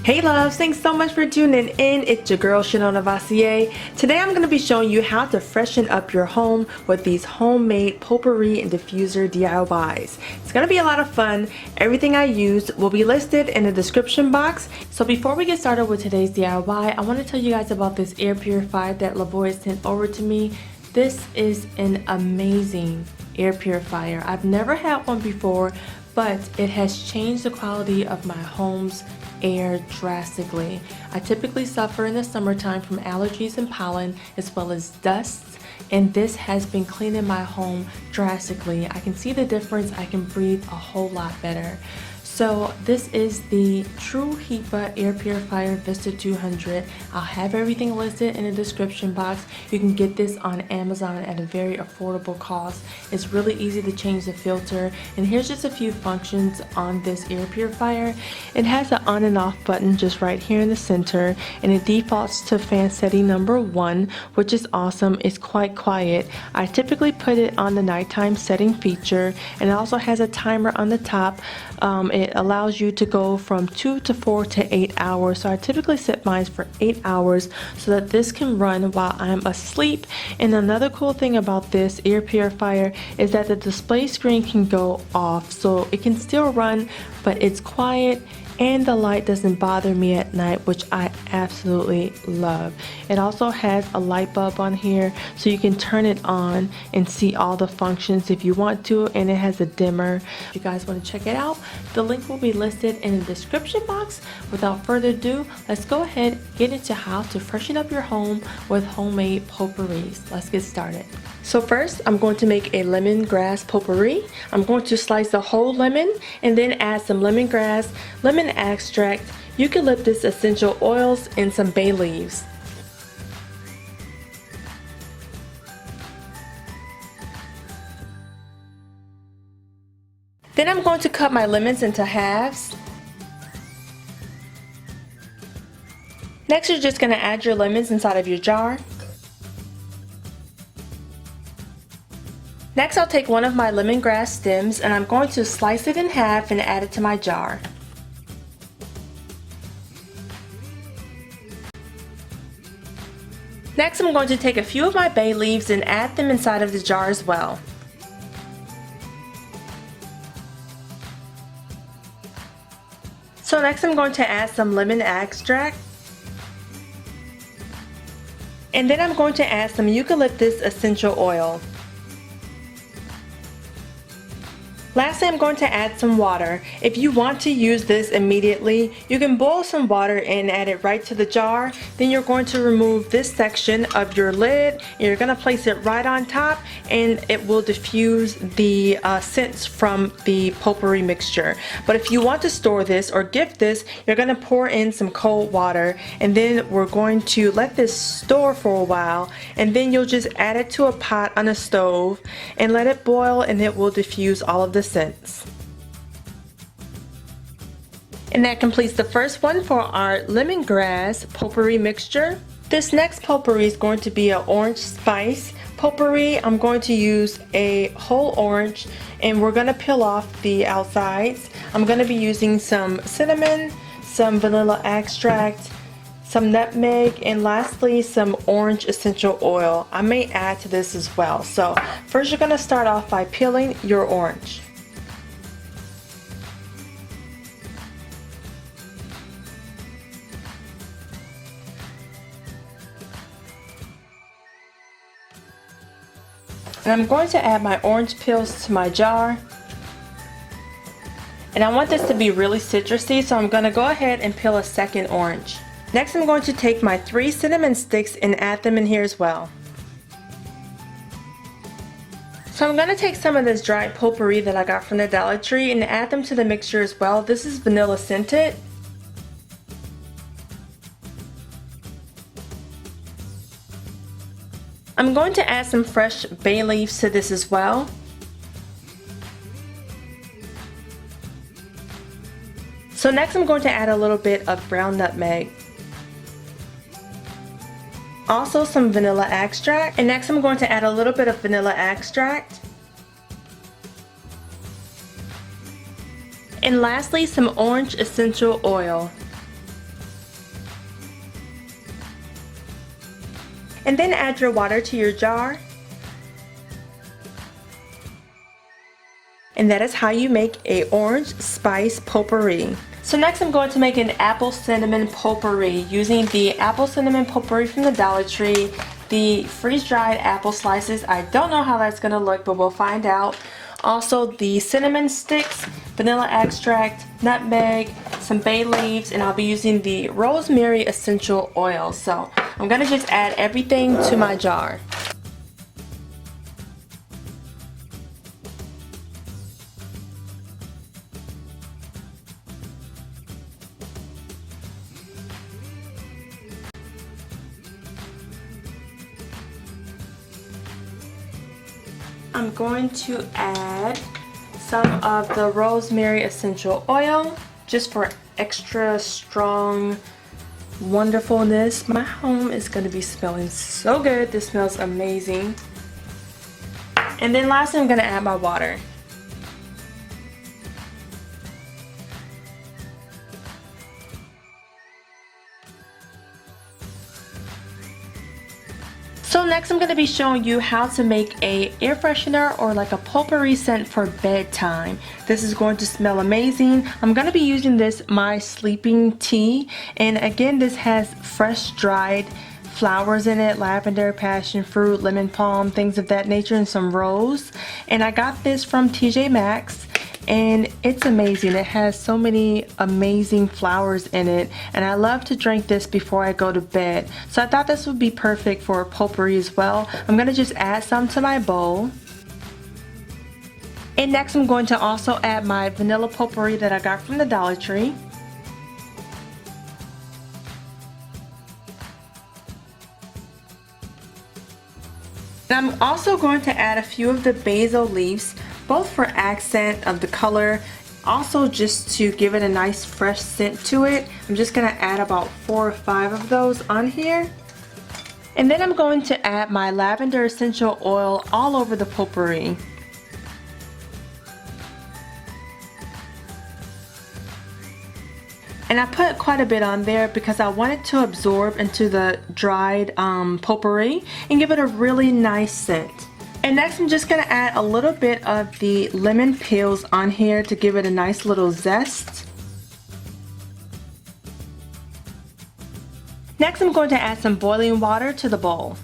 Hey loves, thanks so much for tuning in. It's your girl chanellenovosey. Today I'm going to be showing you how to freshen up your home with these homemade potpourri and diffuser DIYs. It's going to be a lot of fun. Everything I used will be listed in the description box. So before we get started with today's DIY, I want to tell you guys about this air purifier that Levoit sent over to me. This is an amazing air purifier. I've never had one before, but it has changed the quality of my home's air drastically. I typically suffer in the summertime from allergies and pollen as well as dust, and this has been cleaning my home drastically. I can see the difference. I can breathe a whole lot better. So this is the True HEPA Air Purifier Vista 200. I'll have everything listed in the description box. You can get this on Amazon at a very affordable cost. It's really easy to change the filter. And here's just a few functions on this air purifier. It has an on and off button just right here in the center, and it defaults to fan setting number 1, which is awesome. It's quite quiet. I typically put it on the nighttime setting feature, and it also has a timer on the top. It allows you to go from 2 to 4 to 8 hours. So I typically set mine for 8 hours so that this can run while I'm asleep. And another cool thing about this air purifier is that the display screen can go off, so it can still run, but it's quiet and the light doesn't bother me at night, which I absolutely love. It also has a light bulb on here so you can turn it on and see all the functions if you want to, and it has a dimmer. If you guys want to check it out, the link will be listed in the description box. Without further ado, let's go ahead and get into how to freshen up your home with homemade potpourris. Let's get started. So first, I'm going to make a lemongrass potpourri. I'm going to slice the whole lemon and then add some lemongrass, lemon extract, eucalyptus essential oils, and some bay leaves. Then I'm going to cut my lemons into halves. Next, you're just going to add your lemons inside of your jar. Next, I'll take one of my lemongrass stems and I'm going to slice it in half and add it to my jar. Next, I'm going to take a few of my bay leaves and add them inside of the jar as well. So next, I'm going to add some lemon extract. And then I'm going to add some eucalyptus essential oil. Lastly, I'm going to add some water. If you want to use this immediately, you can boil some water and add it right to the jar. Then you're going to remove this section of your lid, and you're going to place it right on top, and it will diffuse the scents from the potpourri mixture. But if you want to store this or gift this, you're going to pour in some cold water, and then we're going to let this store for a while, and then you'll just add it to a pot on a stove and let it boil, and it will diffuse all of the scents. And that completes the first one for our lemongrass potpourri mixture. This next potpourri is going to be an orange spice potpourri. I'm going to use a whole orange and we're going to peel off the outsides. I'm going to be using some cinnamon, some vanilla extract, some nutmeg, and lastly some orange essential oil. I may add to this as well. So first, you're going to start off by peeling your orange. And I'm going to add my orange peels to my jar. And I want this to be really citrusy, so I'm going to go ahead and peel a second orange. Next, I'm going to take my 3 cinnamon sticks and add them in here as well. So I'm going to take some of this dried potpourri that I got from the Dollar Tree and add them to the mixture as well. This is vanilla scented. I'm going to add some fresh bay leaves to this as well. So next, I'm going to add a little bit of brown nutmeg. Also some vanilla extract, and next I'm going to add a little bit of vanilla extract. And lastly, some orange essential oil. And then add your water to your jar. And that is how you make a orange spice potpourri. So next I'm going to make an apple cinnamon potpourri using the apple cinnamon potpourri from the Dollar Tree, the freeze-dried apple slices. I don't know how that's going to look, but we'll find out. Also the cinnamon sticks, vanilla extract, nutmeg, some bay leaves, and I'll be using the rosemary essential oil. So I'm going to just add everything to my jar. I'm going to add some of the rosemary essential oil just for extra strong wonderfulness. My home is going to be smelling so good. This smells amazing. And then lastly, I'm going to add my water. So next I'm going to be showing you how to make a air freshener or like a potpourri scent for bedtime. This is going to smell amazing. I'm going to be using this My Sleeping Tea, and again this has fresh dried flowers in it, lavender, passion fruit, lemon balm, things of that nature, and some rose. And I got this from TJ Maxx. And it's amazing. It has so many amazing flowers in it, and I love to drink this before I go to bed. So I thought this would be perfect for potpourri as well. I'm going to just add some to my bowl. And next I'm going to also add my vanilla potpourri that I got from the Dollar Tree. And I'm also going to add a few of the basil leaves, both for accent of the color, also just to give it a nice fresh scent to it. I'm just going to add about 4 or 5 of those on here. And then I'm going to add my lavender essential oil all over the potpourri. And I put quite a bit on there because I want it to absorb into the dried potpourri and give it a really nice scent. And next I'm just going to add a little bit of the lemon peels on here to give it a nice little zest. Next I'm going to add some boiling water to the bowl.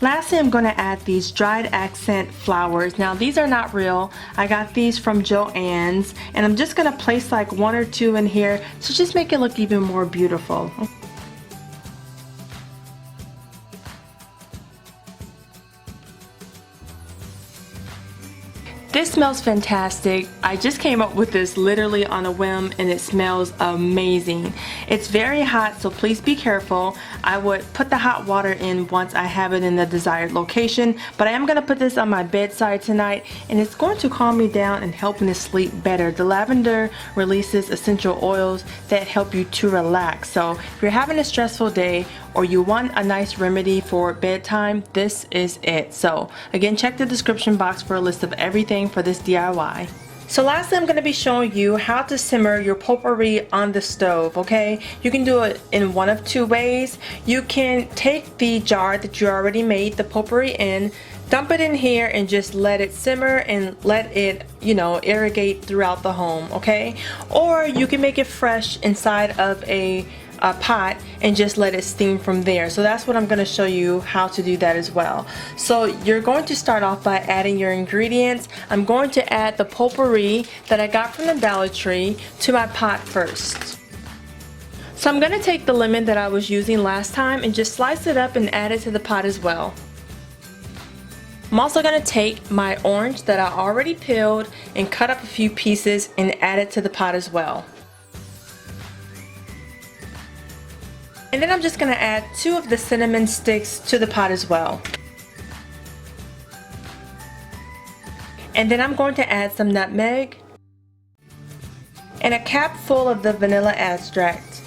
Lastly, I'm going to add these dried accent flowers. Now these are not real. I got these from Joann's, and I'm just going to place like 1 or 2 in here to just make it look even more beautiful. This smells fantastic. I just came up with this literally on a whim, and it smells amazing. It's very hot, so please be careful. I would put the hot water in once I have it in the desired location, but I am going to put this on my bedside tonight, and it's going to calm me down and help me to sleep better. The lavender releases essential oils that help you to relax. So if you're having a stressful day or you want a nice remedy for bedtime, this is it. So again, check the description box for a list of everything for this DIY. So lastly, I'm going to be showing you how to simmer your potpourri on the stove, okay? You can do it in one of 2 ways. You can take the jar that you already made the potpourri in, dump it in here, and just let it simmer and let it, irrigate throughout the home, okay? Or you can make it fresh inside of a pot and just let it steam from there. So that's what I'm going to show you how to do that as well. So you're going to start off by adding your ingredients. I'm going to add the potpourri that I got from the Dollar Tree to my pot first. So I'm going to take the lemon that I was using last time and just slice it up and add it to the pot as well. I'm also going to take my orange that I already peeled and cut up a few pieces and add it to the pot as well. And then I'm just going to add 2 of the cinnamon sticks to the pot as well. And then I'm going to add some nutmeg and a cap full of the vanilla extract.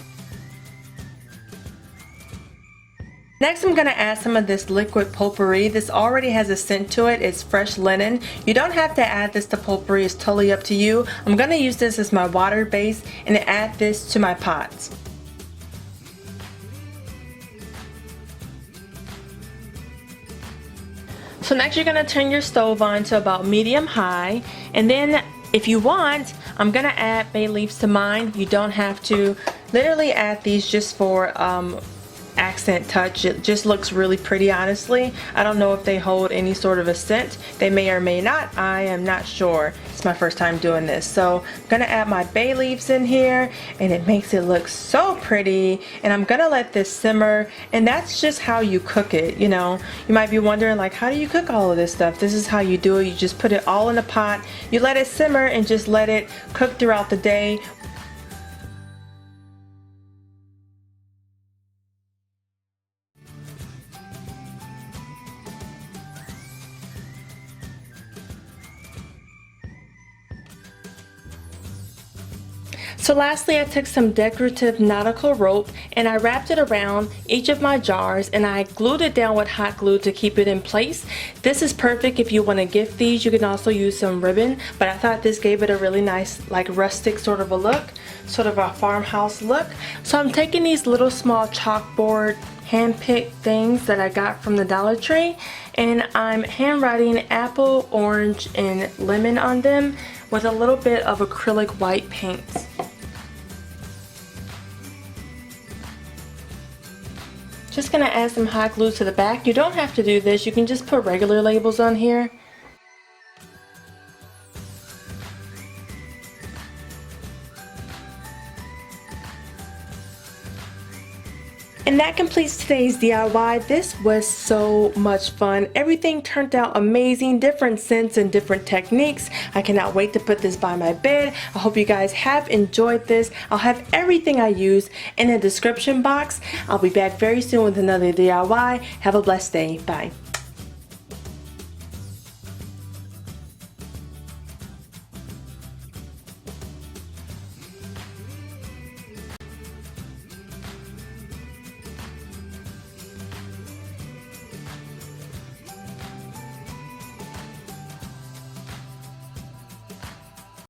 Next I'm going to add some of this liquid potpourri. This already has a scent to it. It's fresh linen. You don't have to add this to potpourri. It's totally up to you. I'm going to use this as my water base and add this to my pot. So next you're going to turn your stove on to about medium high, and then if you want, I'm going to add bay leaves to mine. You don't have to. Literally add these just for accent touch. It just looks really pretty, honestly. I don't know if they hold any sort of a scent. They may or may not. I am not sure. It's my first time doing this. So I'm gonna add my bay leaves in here, and it makes it look so pretty. And I'm gonna let this simmer, and that's just how you cook it. You know, you might be wondering, like, how do you cook all of this stuff? This is how you do it. You just put it all in a pot, you let it simmer, and just let it cook throughout the day. So lastly, I took some decorative nautical rope and I wrapped it around each of my jars, and I glued it down with hot glue to keep it in place. This is perfect if you want to gift these. You can also use some ribbon, but I thought this gave it a really nice, like, rustic sort of a look, sort of a farmhouse look. So I'm taking these little small chalkboard hand-picked things that I got from the Dollar Tree, and I'm handwriting apple, orange, and lemon on them with a little bit of acrylic white paint. Just gonna add some hot glue to the back. You don't have to do this. You can just put regular labels on here. And that completes today's DIY. This was so much fun. Everything turned out amazing, different scents and different techniques. I cannot wait to put this by my bed. I hope you guys have enjoyed this. I'll have everything I use in the description box. I'll be back very soon with another DIY. Have a blessed day. Bye.